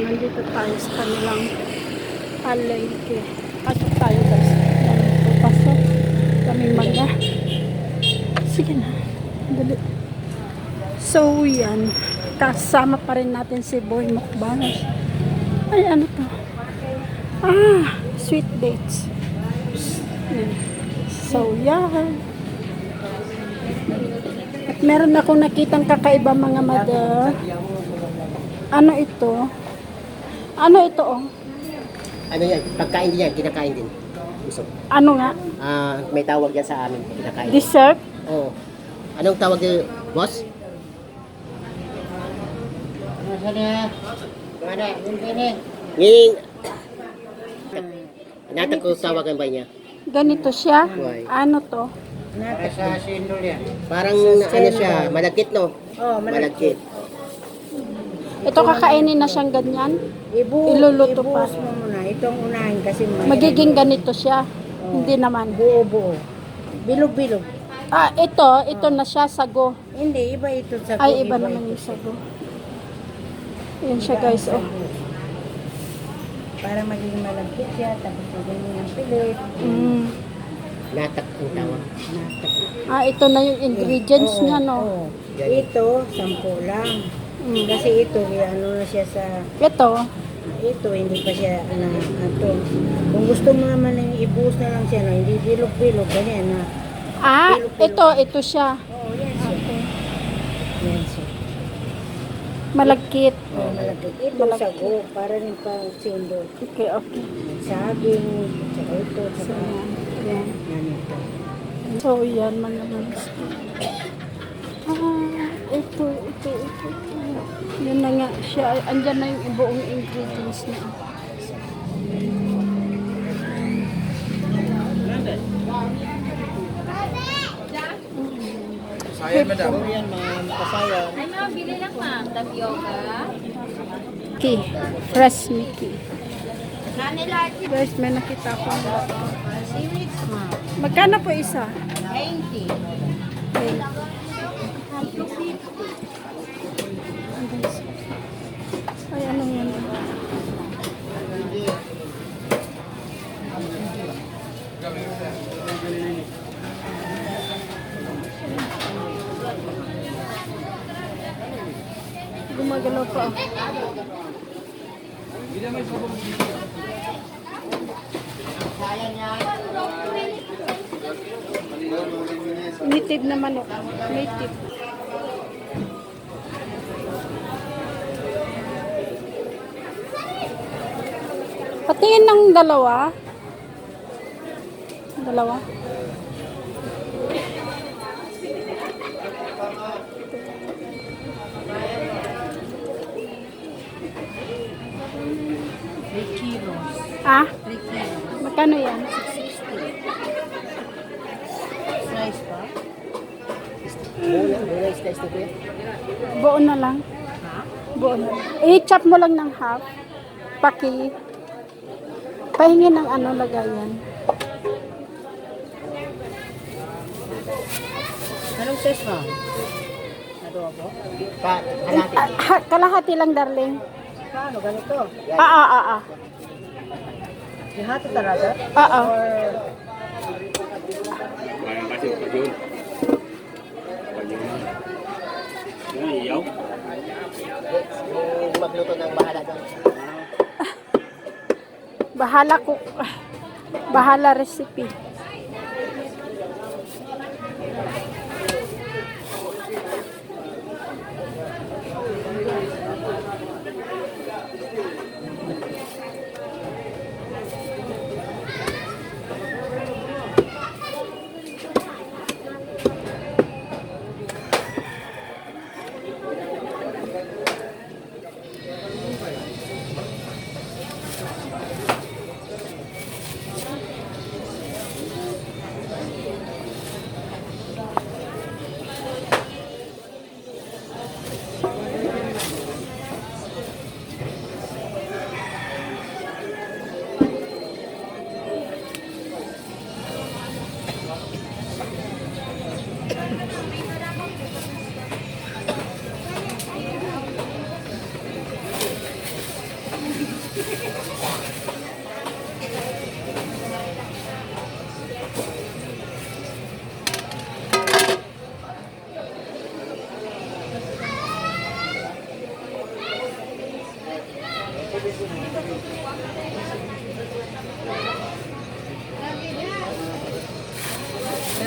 nandito tayo sa kanilang palengke. Pasok tayo guys. Pasok. Kami mga. Sige na. Dali. So yan. Kasama pa rin natin si Boy Mukbangers. Ay ano to? Ah, sweet dates. Yan. So yan. At meron akong nakitang kakaiba mga mother. Ano ito? Ano ito oh? Ano yan? Pagkain din yan, kinakain din. Gusto. Ano nga? May tawag yan sa amin, kinakain. Dessert? Oo. Anong tawag din, boss? Nging. Natag ko tawagan ba niya? Ganito siya? Why? Ano to? Parang ano siya, malagkit no? Oh, Malagkit. Ito kakainin na siyang ganyan? Iluluto pa. Ibuhos mo muna. Itong unahin kasi Magiging ganito siya? Hindi naman. buo-buo. Bilog-bilog. Ah, ito na siya, sago. Hindi, iba ito sa Ay, iba naman yung sago. Yan siya guys, oh. Para magiging malagkit siya, tapos magiging ng pilit. Mm. Natak ang tawag. Ah, ito na yung ingredients niya, no? Oo. Ito, 10 lang. Mm. Kasi ito, ano na siya sa... Ito, hindi pa siya na ito. Kung gusto mo naman ibuhos na lang siya, no, hindi bilog-bilog, ganyan na. ah, ito siya. Oo, yan siya. Yan siya. Malagkit. Oh, malagkit. Ito, Malagkit. sago, para rin pang simbol. Okay, okay. Saging, saka ito, So, saka yan. yan ito. So, yan mga manis. Ah, ito. Yan na nga siya. Andyan na yung buong ingredients niya. Sayang madam. Yan, kasayang. Ano, bili lang ma'am, tapioca. Mickey. Fresh Mickey. Nanilaki. Guys, may nakita ko. Seaweeds ma'am. Magkano po isa? 20. Ay, ano yan? Gumagalaw pa. Native na manok. Native. Patingin ng dalawa. Dalawa. Ah? Magkano yan? Slice pa? Muna slice na kuya. Buo na lang. Buo na lang. I-chop mo lang ng half. Pahingi ng ano lagayan. Anong size mo? Adobo? Kalahati. Kalahati lang, darling. Paano? Ganito? Ah. Lahat talaga? Oo. Bayang kasi pag-yun. Iyaw. Yung magluto ng bahala doon. Bahala recipe.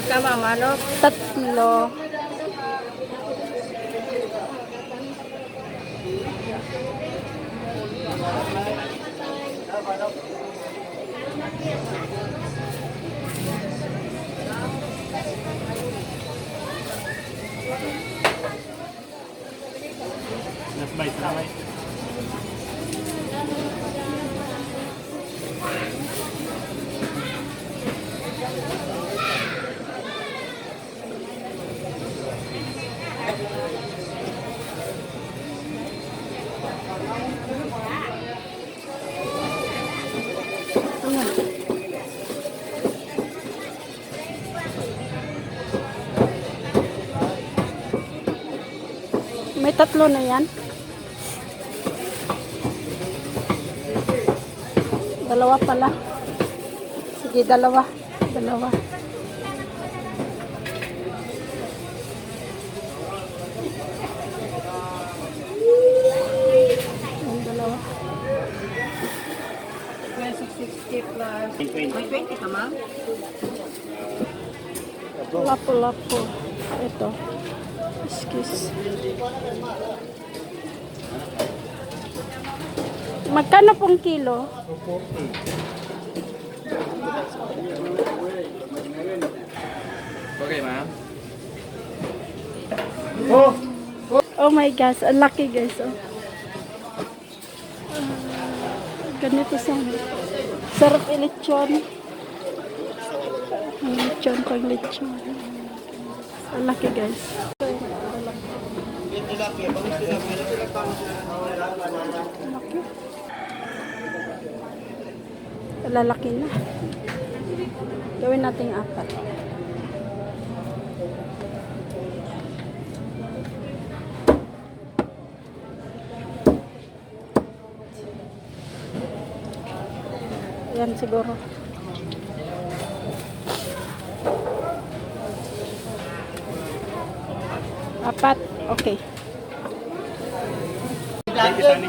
Tama, manok. 3. Nasbay, sabay. May 3 na yan. 2 pala. Sige, 2. 2. Yung 2. 660 plus. 20. 20 ka, ma'am? Lapo-lapo. Ito. Excuse. Magkano pong kilo? Okay, ma'am. Oh my gosh, ang laki guys. Oh. Ganito sa sarap ilechon. Lechon pang lechon. Ang laki guys. Laki. Lalaki na. Gawin nating 4. Yan siguro. 4. Okay. Thank you, Sunny.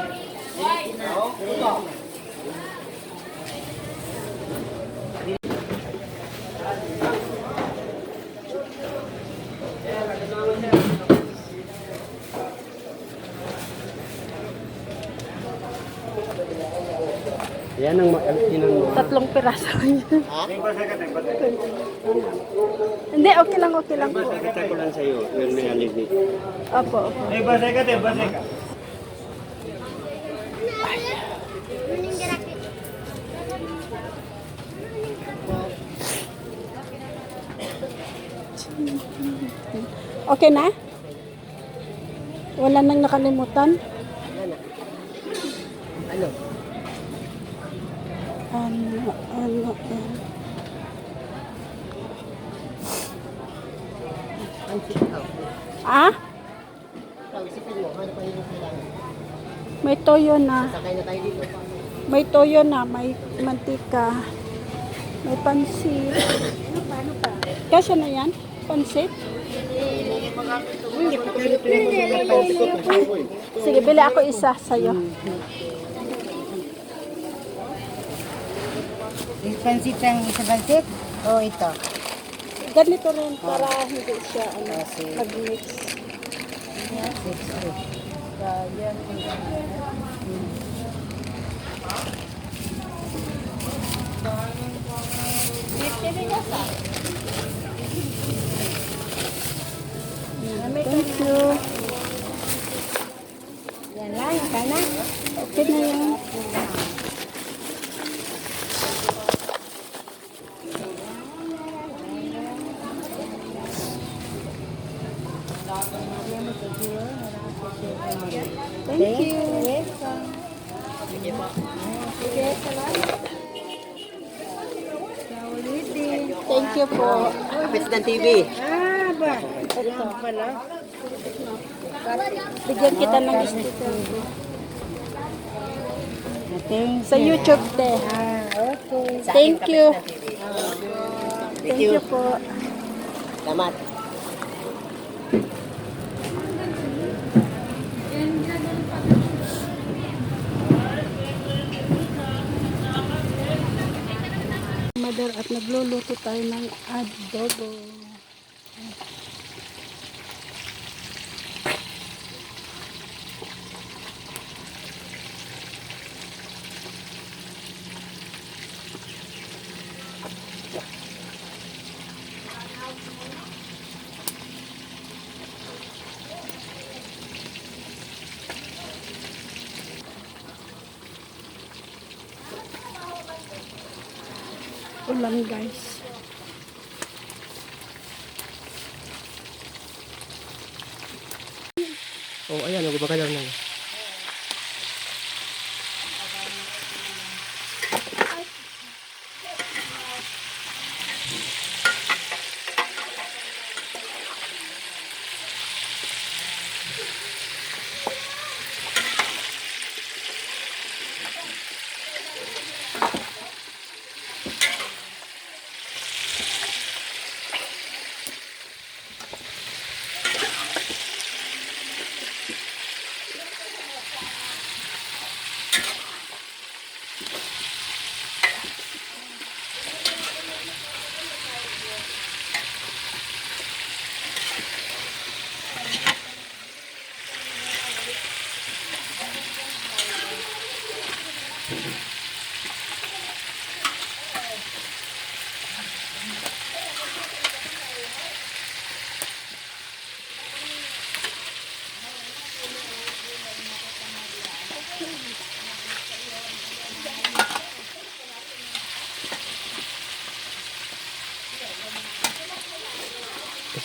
Yan ang kinang 3 piraso. Hindi, okay lang, okay lang po. Kita ko lang sa'yo, yung nalib ni. Opo, opo. Okay na? Wala nang nakalimutan? Ano? Ano. Ah? Isipin mo, ano pa yung kailangan? May toyo na. Sakay na tayo dito. May toyo na, may mantika. May pansit. Paano pa? Kasya na yan? Pansit? Sige, bili ako isa sa'yo. Pansit ang isa pansit? O ito? Ganito rin para hindi siya mag-mix. Thank you. Yan lang, yung kanan. Okay na yan. Thank you. Thank you po. Kapit ng TV. Ah, ba? Ito pala. Bigyan kita ng sticker. Thank Sa YouTube te. Ah, okay. Thank you. Thank you po. Salamat. mother at nagluluto tayo ng adobo. Ulam guys. Oh, ayan, gumagalaw na.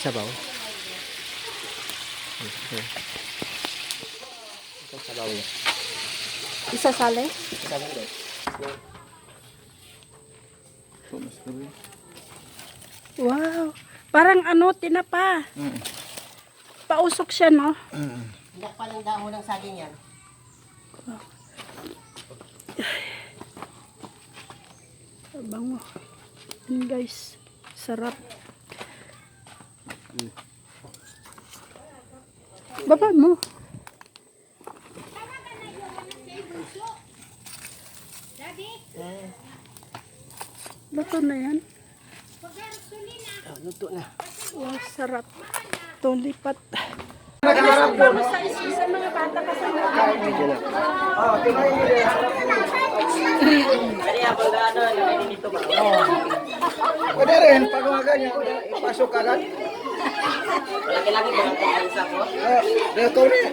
Sabaw. Ito sabaw niya. Isasali? Sabaw niya. Wow. Parang ano, tinapa. Pausok siya, no? Hindi pa lang dahon ng saging yan. Bango. Yun guys. Sarap. Baba mo. Luto na yan. Oh, luto na. Wow, sarap. Ito, lipat. Pwede rin, pag mga ganyan, ipasok agad. Lagi-lagi ba ang pag-alisa ko? Dito rin.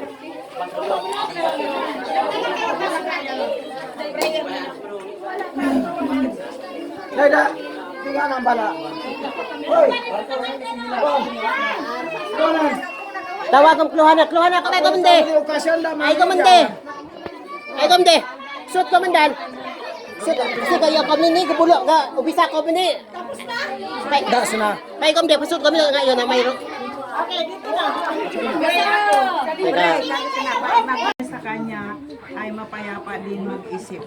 Dada, tingnan ang bala. Hoy! Kunan! Tawag ang kluhanak ka kay komende. Okasyon lamang. Ay komende. Ay komende. Shoot komandan. Shoot kayo komende kubulo ga ubisa komende. Das na. Kay komende pasut kami ngayon na mayro. Sa kanya ay mapayapa din mag-isip.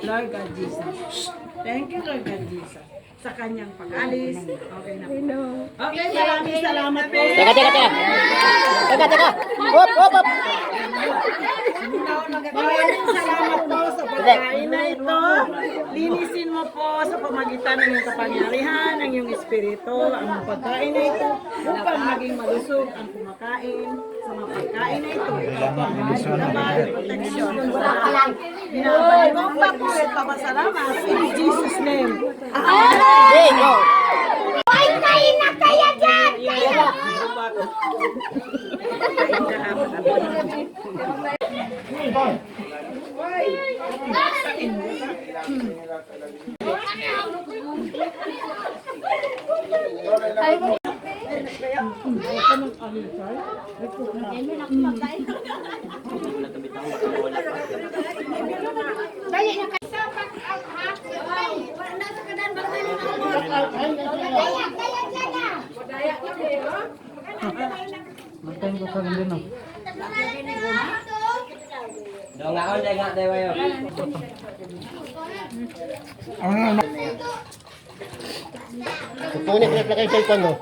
Lord God Jesus. Thank you, Lord God Jesus. Sa kanyang pag-alis. Okay na po. Okay, maraming salamat po. Teka. Hop. Maraming salamat po sa pagkain na ito. Linisin mo po sa pamagitan ng iyong kapangyarihan, ng iyong espiritu, ang pagkain na ito upang maging malusog ang kumakain sa mga pagkain na ito. Laban, proteksyon. Binabalik ko pa po at papasalamat in Jesus' name. Hey, go. Kukunin ko na yung cellphone mo.